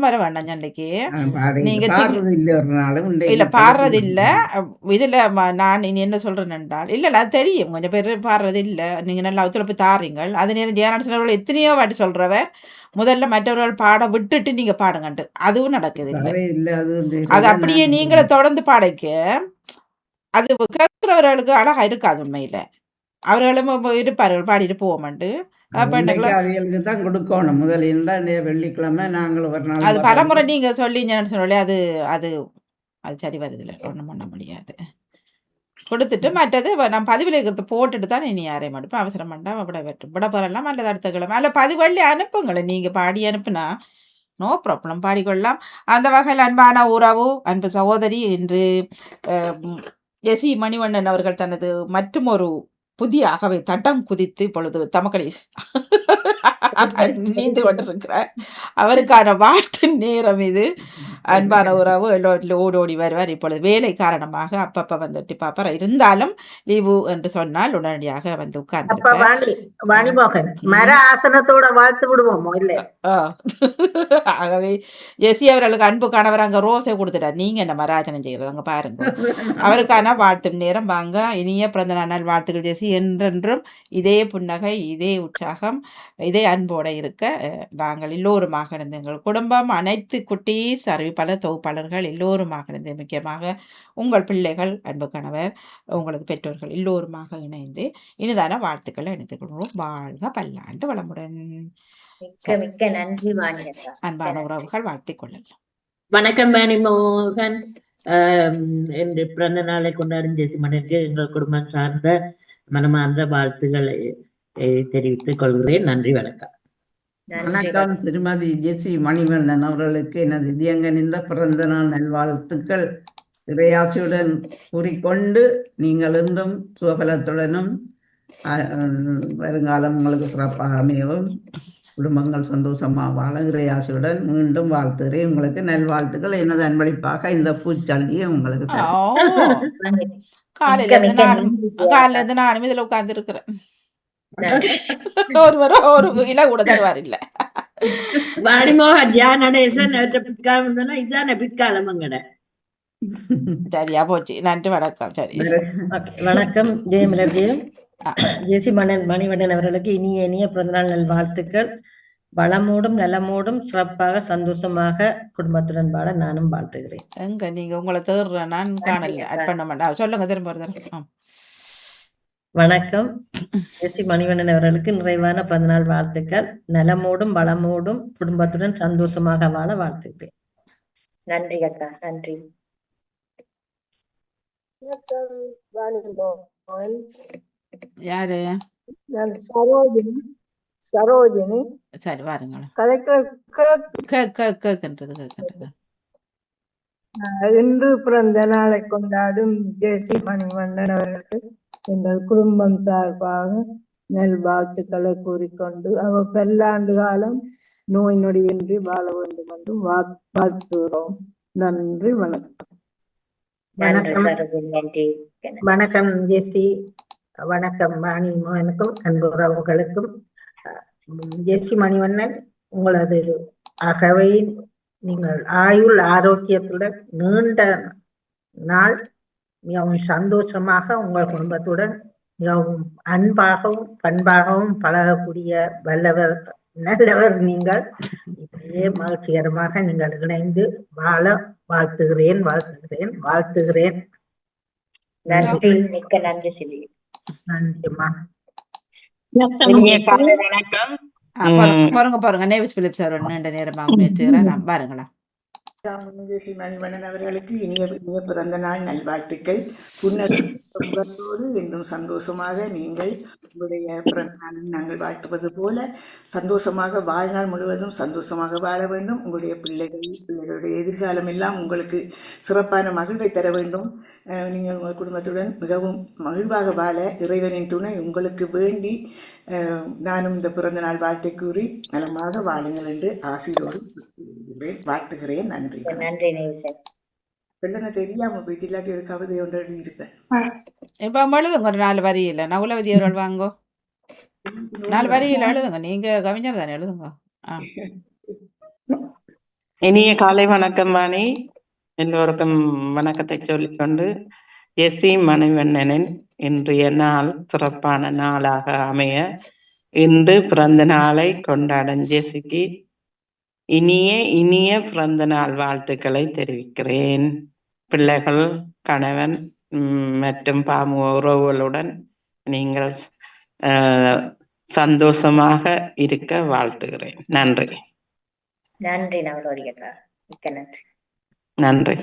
வர வேண்டாம் சண்டைக்கு. நீங்க பாடுறது இல்லை ஒரு நாளும் இல்ல பாடுறது இல்ல. இதுல நான் இனி என்ன சொல்றேன் என்றால், இல்ல அது தெரியும் கொஞ்சம் பேர் பாடுறது இல்ல. நீங்க நல்லா ஒத்துழைப்பு தாரீங்கள். அது நேரம் ஜெயநாதன் அவர்கள் எத்தனையோ வாட்டி சொல்றவர், முதல்ல மற்றவர்கள் பாட விட்டுட்டு நீங்க பாடுங்கன்ட்டு. அதுவும் நடக்குது இல்ல. அது அப்படியே நீங்கள தொடர்ந்து பாடைக்க அது கேட்கிறவர்களுக்கு அழகா இருக்காது உண்மையில. அவர்களும் இருப்பார்கள் பாடிட்டு போவோம்ட்டு. அவைகளுக்கு தான் கொடுக்கணும் முதலில் தான் வெள்ளிக்கிழமை நாங்கள் ஒரு நாள் அது பலமுறை நீங்க சொல்லிங்கன்னு சொல்லி அது அது அது சரி வருதில்ல, ஒன்றும் பண்ண முடியாது. கொடுத்துட்டு மற்றது நான் பதிவில் இருக்கிறத போட்டுட்டு தான் இனி யாரையும் மடுப்பேன். அவசரம் பண்ணால் விட போறலாம் அல்லது அடுத்த கிழமை அல்ல பதிவள்ளி அனுப்புங்களேன். நீங்கள் பாடி அனுப்புனா நோ ப்ராப்ளம், பாடிக்கொள்ளலாம். அந்த வகையில் அன்பான உறவு அன்பு சகோதரி இன்று எஸ்சி மணிவண்ணன் அவர்கள் தனது மற்றும் ஒரு புதிய அகவை தட்டம் குதித்து இப்பொழுது தமக்கடி நீந்து கொண்டிருக்கிறார். அவருக்கான வாழ்த்து நேரம் இது. அன்பான உறவு எல்லோரும் ஓடோடி வருவார். இப்பொழுது வேலை காரணமாக அப்பப்ப வந்துட்டு பாப்பார். இருந்தாலும் லீவு என்று சொன்னால் உடனடியாக வந்து உட்கார்ந்து மர ஆசனத்தோட வாழ்த்து விடுவோமோ இல்லை. ஆகவே ஜெசி அவர்களுக்கு அன்பு கணவர் அங்க ரோஸை கொடுத்துட்டார். நீங்க என்ன மராஜனம் செய்யறது அங்க பாருங்க. அவருக்கான வாழ்த்தும் நேரம். வாங்க, இனிய பிறந்த நாள் வாழ்த்துக்கள் ஜெசி. என்றென்றும் இதே புன்னகை, இதே உற்சாகம், இதே அன்போட இருக்க நாங்கள் எல்லோருமாக இருந்து எங்கள் குடும்பம் அனைத்து குட்டீஸ் அறிவிப்பாளர் தொகுப்பாளர்கள் எல்லோருமாக இருந்து, முக்கியமாக உங்கள் பிள்ளைகள், அன்பு கணவர், உங்களது பெற்றோர்கள் எல்லோருமாக இணைந்து இனிதான வாழ்த்துக்களை இணைத்துக் கொள்வோம். வாழ்க பல்லாண்டு வளமுடன். மிக்க நன்றி வாணியக்கா. அன்பான உறவுகள் வாழ்த்திக் கொள்ளலாம். வணக்கம் வாணிமோகன். என்று பிறந்த நாளை கொண்டாடும் ஜெசி மன்னனுக்கு எங்கள் குடும்பம் சார்ந்த மனமார்ந்த வாழ்த்துக்களை தெரிவித்துக் கொள்கிறேன். நன்றி, வணக்கம். வணக்கம் திருமதி ஜெசி மணிவண்ணன் அவர்களுக்கு எனது இதயங்கனிந்த பிறந்த நாள் நல்வாழ்த்துக்கள். இறையாசியுடன் கூறிக்கொண்டு நீங்கள் இன்றும் சுகபலத்துடனும் வருங்காலம் உங்களுக்கு சிறப்பாக அமையவும், குடும்பங்கள் சந்தோஷமாக வாழ இறையாசியுடன் மீண்டும் வாழ்த்துகிறேன். உங்களுக்கு நல்வாழ்த்துக்கள். எனது அன்பளிப்பாக இந்த பூச்சண்டியை உங்களுக்கு காலையில இருந்து நானும் இதுல உட்கார்ந்து இருக்கிறேன். ஒரு இல கூட தருவார் இல்ல. வாணிமோகன் ஜானடேசன் இதான பிற்காலமங்கட. சரியா போச்சு. நன்றி, வணக்கம். சரி, வணக்கம். ஜெயமலர்ஜியும் ஜெசி மணிவண்ணன் அவர்களுக்கு இனிய இனிய பிறந்தநாள் நல் வாழ்த்துக்கள். வளமோடும் நலமோடும் சிறப்பாக சந்தோஷமாக குடும்பத்துடன் வாழ நானும் வாழ்த்துகிறேன். எங்க நீங்க உங்களை தேர்ற நான் காணல பண்ண மாட்டேன். சொல்லுங்க திரும்ப ஒரு தடவை. வணக்கம். ஜெசி மணிவண்ணன் அவர்களுக்கு நிறைவான பிறந்தநாள் வாழ்த்துக்கள். நலமோடும் வளமோடும் குடும்பத்துடன் சந்தோஷமாக வாழ வாழ்த்துக்கிறேன். நன்றி அக்கா, நன்றி. யாரு? சரோஜினி. சரி, வாருங்களேன். இன்று பிறந்த நாளை கொண்டாடும் ஜெசி மணிவண்ணன் அவர்களுக்கு எங்கள் குடும்பம் சார்பாக நல் வாழ்த்துக்களை கூறிக்கொண்டு அவர் பல்லாண்டு காலம் நோய் நொடியின்றி வாழ வேண்டும் என்று வாழ்த்துகிறோம். நன்றி, வணக்கம். வணக்கம் ஜெசி. வணக்கம் வாணி மோகனுக்கும் அன்பு உறவுகளுக்கும். ஜெசி மணிவண்ணன், உங்களது அகவை நீங்கள் ஆயுள் ஆரோக்கியத்துடன் நீண்ட நாள் மிகவும் சந்தோஷமாக உங்கள் குடும்பத்துடன் மிகவும் அன்பாகவும் பண்பாகவும் பழகக்கூடிய வல்லவர், நல்லவர் நீங்கள். இப்படியே மகிழ்ச்சிகரமாக நீங்கள் இணைந்து வாழ வாழ்த்துகிறேன். நன்றி, மிக்க நன்றி சிலி. நன்றிம்மா. வணக்கம். பாருங்க நேவிஸ் பிலிப்ஸ் அவர் நீண்ட நேரமாக முயற்சிக்கிறார். பாருங்களா. ஜெசி மணிவண்ணன் அவர்களுக்கு இனிய பிறந்த நாள் நல்வாழ்த்துக்கள். புன்னகையோடு இன்னும் சந்தோஷமாக நீங்கள் உங்களுடைய பிறந்த நாளில் நாங்கள் வாழ்த்துவது போல சந்தோஷமாக வாழ்நாள் முழுவதும் சந்தோஷமாக வாழ வேண்டும். உங்களுடைய பிள்ளைகளுடைய எதிர்காலம் எல்லாம் உங்களுக்கு சிறப்பான மகிழ்வை தர வேண்டும். நீங்கள் உங்கள் குடும்பத்துடன் மிகவும் மகிழ்வாக வாழ இறைவனின் துணை உங்களுக்கு வேண்டி நானும் இந்த பிறந்த நாள் வாழ்த்தை கூறி நலமாக வாழுங்கள் என்று ஆசையோடு வாழ்த்துகிறேன். நன்றி. நன்றி. பிள்ளைங்க தெரியாம போயிட்டு இல்லாட்டி ஒரு கவிதை ஒன்று எழுதி இருப்பேன். இப்ப எழுதுங்க ஒரு 4 வரி. இல்ல நகுலவதி அவர்கள் வாங்கோ 4 வரியில் எழுதுங்க. நீங்க கவிஞர் தானே, எழுதுங்க. இனிய காலை வணக்கம் வாணி. எல்லோருக்கும் வணக்கத்தை சொல்லிக்கொண்டு ஜெசி மணிவண்ணனின் இன்றைய நாள் சிறப்பான நாளாக அமைய இன்று பிறந்த நாளை கொண்டாடும் ஜெசிக்கு இனிய இனிய பிறந்த நாள் வாழ்த்துக்களை தெரிவிக்கிறேன். பிள்ளைகள், கணவன் மற்றும் பாமு உறவுகளுடன் நீங்கள் சந்தோஷமாக இருக்க வாழ்த்துகிறேன். நன்றி. நன்றி நவலோரி அக்கா, மிக்க நன்றி. நன்றி.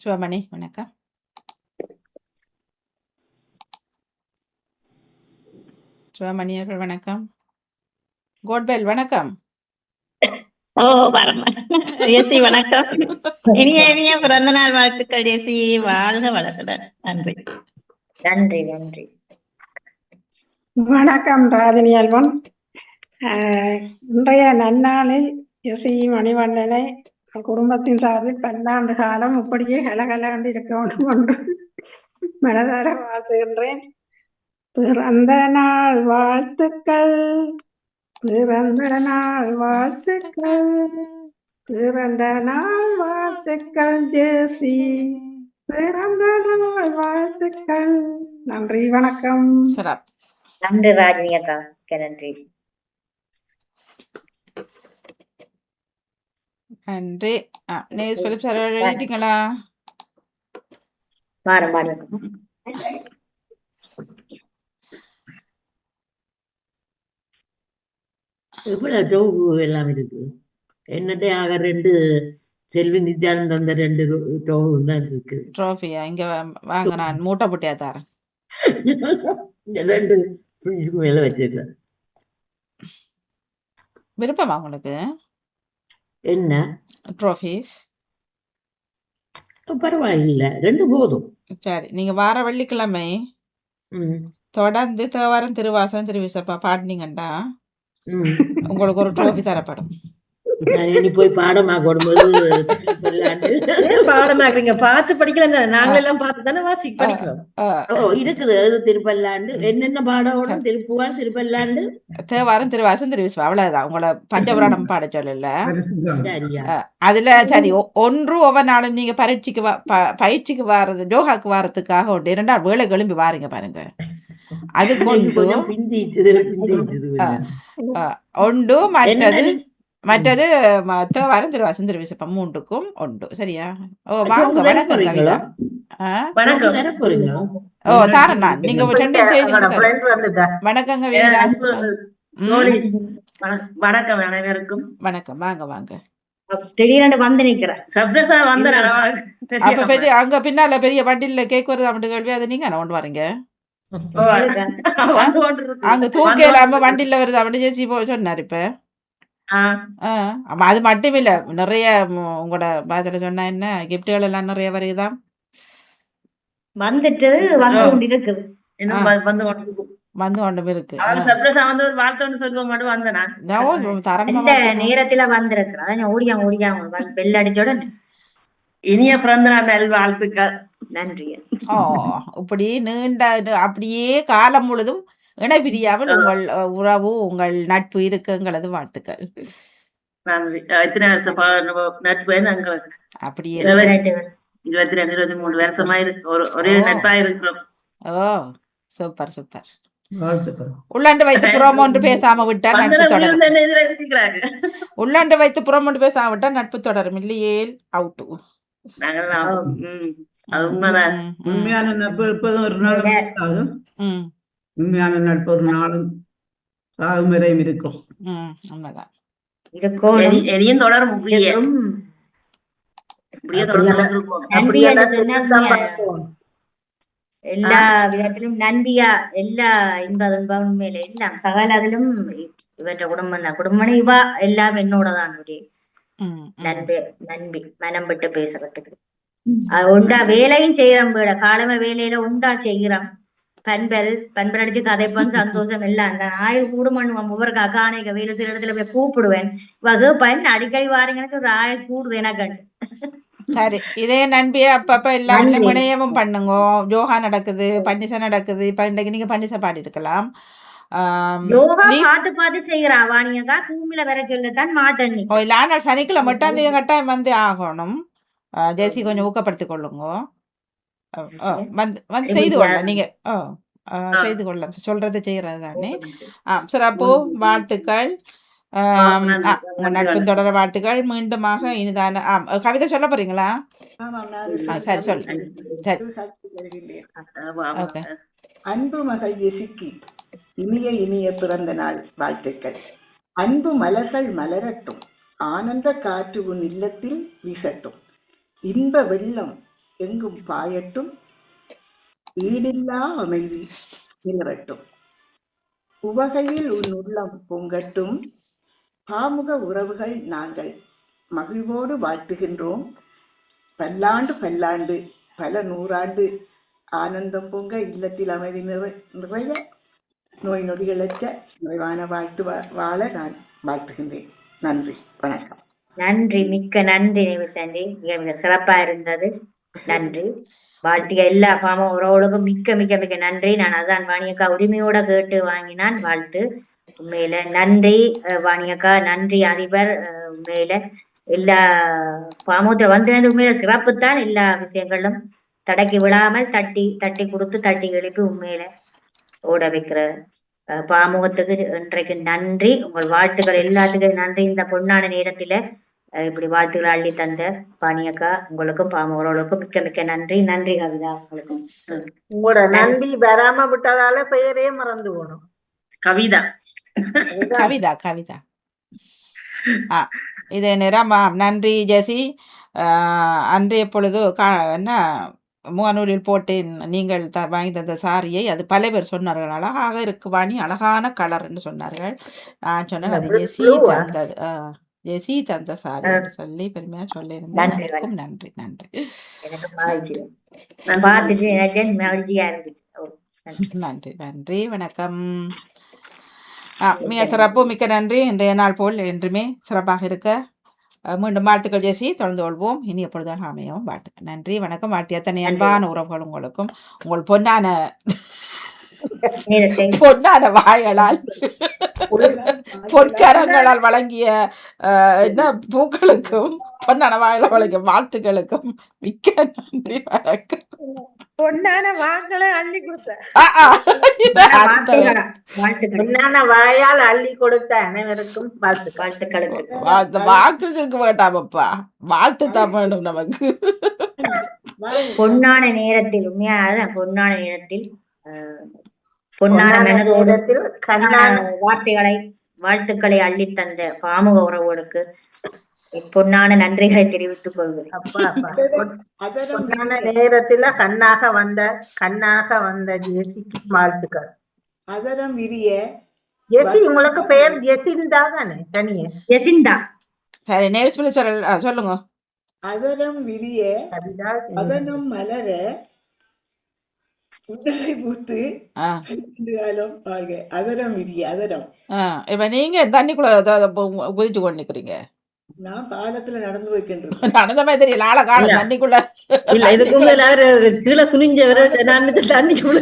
சிவமணி வணக்கம். சிவமணி அவர்கள் வணக்கம். கோட்பெல் வணக்கம். ஓ பரம ஜெசி வணக்கம். இனிய இனிய பிறந்த நாள் வாழ்த்துக்கள் ஜெசி. வாழ்க வளத்துடன். நன்றி. நன்றி நன்றி. வணக்கம் ராதினி அல்வன். இன்றைய நன்னாளில் ஜெசி மணிவண்ணனை குடும்பத்தின் சார்பில் 12 காலம் இப்படியே கலகலண்டு இருக்க வேண்டும் என்று மனதார வாழ்த்துகின்றேன். பிறந்த நாள் வாழ்த்துக்கள், பிறந்த நாள் வாழ்த்துக்கள், பிறந்த நாள் வாழ்த்துக்கள் ஜெசி, பிறந்த நாள் வாழ்த்துக்கள். நன்றி, வணக்கம். சிறப்பு. நன்றி ராஜினி அக்கா, மிக்க நன்றி. நன்றி. நேஸ் பிலிப் சார் எழுதிட்டீங்களா? மாறும் மாறும். எவ்வளவு டோவு எல்லாம் இருக்கு. என்னட்டே ஆக 2 செல்வி நித்யானந்த் அந்த 2 டோவு தான் இருக்கு. ட்ரோஃபியா இங்க வாங்க, நான் மூட்டை புட்டியா தரேன். 2 ஃப்ரிட்ஜுக்கு மேல வச்சிருக்கேன். விருப்பமா உங்களுக்கு என்ன ட்ரோஃபீஸ்? பரவாயில்ல, 2 போதும். சரி, நீங்க வார வெள்ளிக்கிழமை ம் தொடர்ந்து தேவாரம் திருவாசகம் திருவிசப்பா பாடினீங்கண்டா ம் உங்களுக்கு ஒரு ட்ரோஃபி தரப்படும். நான் இனி போய் பாடமா கொடும்போது பாடமாக்குறீங்க, பார்த்து படிக்கலாம் தானே, நாங்க எல்லாம் பார்த்து தானே வாசி படிக்கிறோம். இருக்குது. அது திருப்பல்லாண்டு என்னென்ன பாடம், திருப்புவார், திருப்பல்லாண்டு, தேவாரம் திருவாசகம் திருவிசப்பா, அவ்வளவுதான். உங்களை பஞ்சபுராணம் பாட சொல்லல. சரியா? அதுல சரி, ஒன்று ஒவ்வொரு நாளும் நீங்க பரீட்சைக்கு பயிற்சிக்கு வாரது, யோகாக்கு வாரத்துக்காக ஒன்று 2 நாள் வேலை கிளம்பி வாரீங்க பாருங்க. அது கொஞ்சம் பிந்திட்டுது. ஒன்று மற்றது தேவாரம் திருவாசகம் திருவிசப்பம் 3க்கும் உண்டு. சரியா? ஓ வாங்க. வணக்கம் கவிதா. ஓ தாரன், நான் நீங்க 2 செய்தி. வணக்கம் கவிதா. வணக்கம் அனைவருக்கும். வணக்கம், வாங்க வாங்க. திடீரென்று வந்து நிக்கிறேன். சப்ரஸா வந்த அப்ப பெரிய அங்க பின்னால பெரிய வண்டியில கேக் வருது அப்படி கேள்வி, அதை நீங்க என்ன கொண்டு வரீங்க? அங்க தூக்க இல்லாம வண்டியில வருது அப்படி ஜெசி சொன்னாரு. இப்ப அது மட்டும் இல்ல, நிறைய உங்களோட பாத்துல சொன்னா என்ன கிஃப்டுகள் எல்லாம் நிறைய வருகுதான். வந்துட்டு வந்து கொண்டு இருக்குது. வந்து கொண்டு இருக்கு. நேரத்துல வந்திருக்கிறேன். ஓடியா பெல் அடிச்சோட இனிய பிறந்த நாள் நல்வாழ்த்துக்கள். நன்றி. இப்படி நீண்ட அப்படியே காலம் முழுதும் இணைபிரியாமல் உங்கள் உறவு, உங்கள் நட்பு இருக்கு. எங்களது வாழ்த்துக்கள். நன்றி. எத்தனை வருஷம் நட்பு எங்களுக்கு? அப்படியே 22-23 வருஷமா இருக்கு. ஒரே நட்பா இருக்கிறோம். ஓ சூப்பர் சூப்பர். உள்ளாண்டு வைத்து புறம் ஒன்று பேசாம விட்டா நட்பு தொடரும். உள்ளாண்டு வைத்து புறம் ஒன்று பேசாம விட்டா நட்பு தொடரும். இல்லையே அவுட்டு. உண்மையான நட்பு எப்போதும் ஒரு நாளும், உண்மையான நட்பு ஒரு நாளும் சாகும் வரையும் இருக்கும். உண்மைதான். எரியும் தொடரும். எல்லா விதத்திலும் நன்றியா, எல்லா இன்ப துன்பம் உண்மையில எல்லாம் சகலதிலும் இவற்ற குடும்பம் தான். குடும்பம் இவா எல்லாம் என்னோடதான். ஒரே நன்பி மனம் விட்டு பேசுறதுக்கு உண்டா வேலையும் செய்யறோம். வீட காலம வேலையில உண்டா செய்கிறோம். பண்பல் அடிச்சு கதைப்பன் சந்தோஷம் எல்லாம். அந்த ஆயுள் கூடு பண்ணுவோம். ஒவ்வொரு அகானைக்க வேலை செய்யற இடத்துல போய் கூப்பிடுவேன். வகுப்பன் அடிக்கடி வாரீங்கன்னு ஒரு ஆயுள் கூடுது எனக்கு. சரி, இதே நண்பியா அப்பப்ப எல்லாத்துலயும் இணையமும் பண்ணுங்க. யோகா நடக்குது, பண்டிசை நடக்குது. இப்ப இன்றைக்கு நீங்க பண்டிசை பாடி இருக்கலாம். யோகா லீவ் பார்த்து செய்யறா வாணியக்கா. Zoomல வர சொல்லத்தான் மாட்டேன் ஓ நீ. இல்ல ஆனால் சனிக்கிழமை 8ஆம் தேதி கட்டாயம் வந்து ஆகணும். ஜெயஸ்ரீ கொஞ்சம் ஊக்கப்படுத்திக் கொள்ளுங்க. வந்து செய்து கொள்ள நீங்க செய்து கொள்ள சொல்றது செய்யறது தானே. சிறப்பு வாழ்த்துக்கள். உங்க நட்பின் தொடர வாழ்த்துக்கள். மீண்டுமாக இனிதான கவிதை சொல்ல போறீங்களா? ஆமாம், நான் சரி சொல்லு. சரி சாட்சி தருகின்றேன். ஓகே. அன்பு மகள் எசிக்கு இனிய பிறந்த நாள் வாழ்த்துக்கள். அன்பு மலர்கள் மலரட்டும், ஆனந்த காற்று உன் இல்லத்தில் வீசட்டும், இன்ப வெள்ளம் எங்கும் பாயட்டும், ஈடில்லா அமைதி நிலவட்டும், உவகையில் உன் உள்ளம் பொங்கட்டும், பாமுக உறவுகள் நாங்கள் மகிழ்வோடு வாழ்த்துகின்றோம், பல்லாண்டு பல்லாண்டு பல நூறாண்டு ஆனந்தம் பொங்க, இல்லத்தில் அமைதி நிறைய, நோய் நொடிகளற்ற நிறைவான வாழ்த்து வாழ நான் வாழ்த்துகின்றேன். நன்றி, வணக்கம். நன்றி, மிக்க நன்றி நிமிஷாண்டி. மிக சிறப்பா இருந்தது. நன்றி. வாழ்த்திய எல்லா பாம உறவுகளுக்கும் மிக்க மிக்க மிக்க நன்றி. நான் அதான் வாணியக்கா உரிமையோட கேட்டு வாங்கினான் வாழ்த்து. உண்மையில நன்றி வாணியக்கா, நன்றி அதிபர். உண்மையில எல்லா பாமூத்திர வந்து உண்மையில சிறப்புத்தான். எல்லா விஷயங்களும் தடக்கி விடாமல் தட்டி தட்டி கொடுத்து தட்டி எழுப்பி உண்மையில ஓட வைக்கிற பாமுகத்துக்கு இன்றைக்கு நன்றி. உங்கள் வாழ்த்துக்கள் எல்லாத்துக்கும் நன்றி. இந்த பொன்னான நேரத்துல இப்படி வாழ்த்துக்களை அள்ளி தந்த பாணியக்கா உங்களுக்கும் பாமுகர்களுக்கும் மிக்க மிக்க நன்றி. நன்றி கவிதா. உங்களுக்கும் உங்களோட நன்றி வராம விட்டதால பெயரே மறந்து போனோம். கவிதா கவிதா கவிதா இதே நேரம் நன்றி ஜெசி. அன்றைய பொழுது என்ன முகநூலில் போட்டேன், நீங்கள் வாங்கி தந்த சாரியை. அது பல பேர் சொன்னார்கள் அழகாக இருக்கு வாணி, அழகான கலர்ன்னு சொன்னார்கள். நான் சொன்னேன் அது ஜெசி தந்தது, ஜெசி தந்த சாரி என்று சொல்லி பெருமையா சொல்லியிருந்தேன். அதுக்கும் நன்றி. நன்றி, எனக்கு மகிழ்ச்சி. நான் பார்த்துட்டு மகிழ்ச்சியா இருந்துச்சு. நன்றி நன்றி, வணக்கம். மிக சிறப்பு, மிக்க நன்றி. இன்றைய நாள் போல் என்றுமே சிறப்பாக இருக்க மீண்டும் வாழ்த்துக்கள் ஜெசி. தொடர்ந்து கொள்வோம். இனி எப்பொழுதும் அமையவும் வாழ்த்துக்கள். நன்றி, வணக்கம். வாழ்த்து அத்தனை அன்பான உறவுகள் உங்களுக்கும் உங்கள் பொன்னான வாய்களால் பொற்கரங்களால் வழங்கிய என்ன பூக்களுக்கும் பொன்னான வாயில வழங்கிய வாழ்த்துக்களுக்கும் மிக்க நன்றி, வணக்கம். பொன்னான வாக்களை அள்ளி கொடுத்த பொன்னான வாயால் அள்ளி கொடுத்த அனைவருக்கும் வாழ்த்துக்களுக்கு. வாக்குக்கு வேண்டாமப்பா, வாழ்த்து தான் வேணும் நமக்கு. பொன்னான நேரத்தில், உண்மையான பொன்னான நேரத்தில் பொன்னான மனதோடு வாழ்த்துக்களை அள்ளி தந்த பாமுக உறவோடுக்கு பொன்னான நன்றிகளை தெரிவித்துக் கொள்கிறேன். பொன்னான நேரத்துல கண்ணாக வந்த ஜெசிக்கு வாழ்த்துக்கள். அதரம் விரிய ஜெசி, உங்களுக்கு பெயர் ஜெசிந்தா தானே? தனியே ஜெசிந்தா. சரி, நேவிஸ்பில் சொல்லுங்க. அதரம் விரிய அதனம் மலர உடலை பூத்து காலம் வாழ்க. அதரம் விரிய அதரம். இப்ப நீங்க தண்ணிக்குள்ள குதிச்சு கொண்டு நிக்கிறீங்க. நான் பாலத்துல நடந்து வைக்கின்றேன். நடந்த மாதிரி தெரியல, ஆள கால தண்ணிக்குள்ள இல்ல, இதுக்கு மேல கீழே குனிஞ்சவர நான் தண்ணிக்குள்ள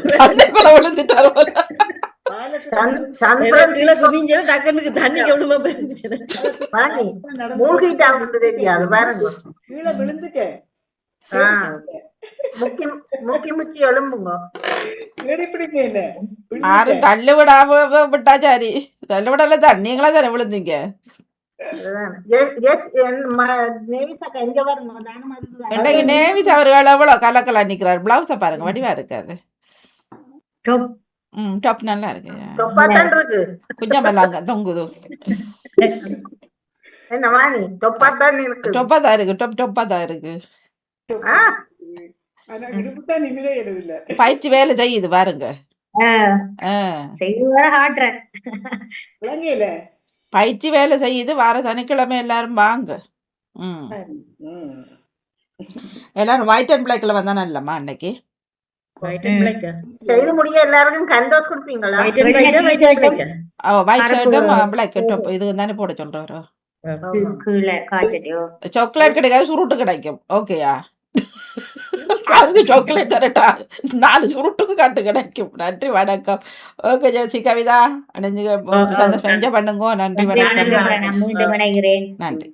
விழுந்துட்டாரு. கீழே குனிஞ்ச டக்குனுக்கு தண்ணிக்கு எவ்வளவு மூழ்கிட்டாங்க தெரியாது பாருங்க. கீழே விழுந்துட்டேன். முக்கி எழும்புங்க. யாரும் தள்ளு விடாம விட்டா சரி, தள்ளு விடல தான் நீங்களா தானே விழுந்தீங்க. நேவிஸ் அவர்கள் எவ்வளவு கலக்கலா நிக்கிறார். பிளவுஸ பாருங்க, வடிவா இருக்காது. டாப் நல்லா இருக்கு. கொஞ்சம் எல்லாம் தொங்குது. டொப்பா தான் இருக்கு. டொப்பா தான் இருக்கு. பயிற்சி வேலை செய்யுது பாருங்க. பயிற்சி வேலை செய்யுது. வார சனிக்கிழமை எல்லாரும் வாங்க. எல்லாரும் ஒயிட் அண்ட் பிளாக்ல வந்தா நல்லம்மா. அன்னைக்கு செய்து முடிய எல்லாருக்கும் கண்டோஸ் கொடுப்பீங்களா? ஒயிட் ஷர்ட்டும் பிளாக் டாப் இது தானே போட சொல்றாரு. சாக்லேட் கிடைக்காது, சுருட்டு கிடைக்கும். ஓகேயா? அவருக்கு சாக்லேட் தரட்டா 4 சுருட்டுக்கு காட்டு கிடைக்கும். நன்றி வணக்கம். ஓகே ஜெசி கவிதா அடைஞ்சு சந்தோஷம் என்ஜாய் பண்ணுங்க. நன்றி வணக்கம். நான் மீண்டும் இணைகிறேன். நன்றி.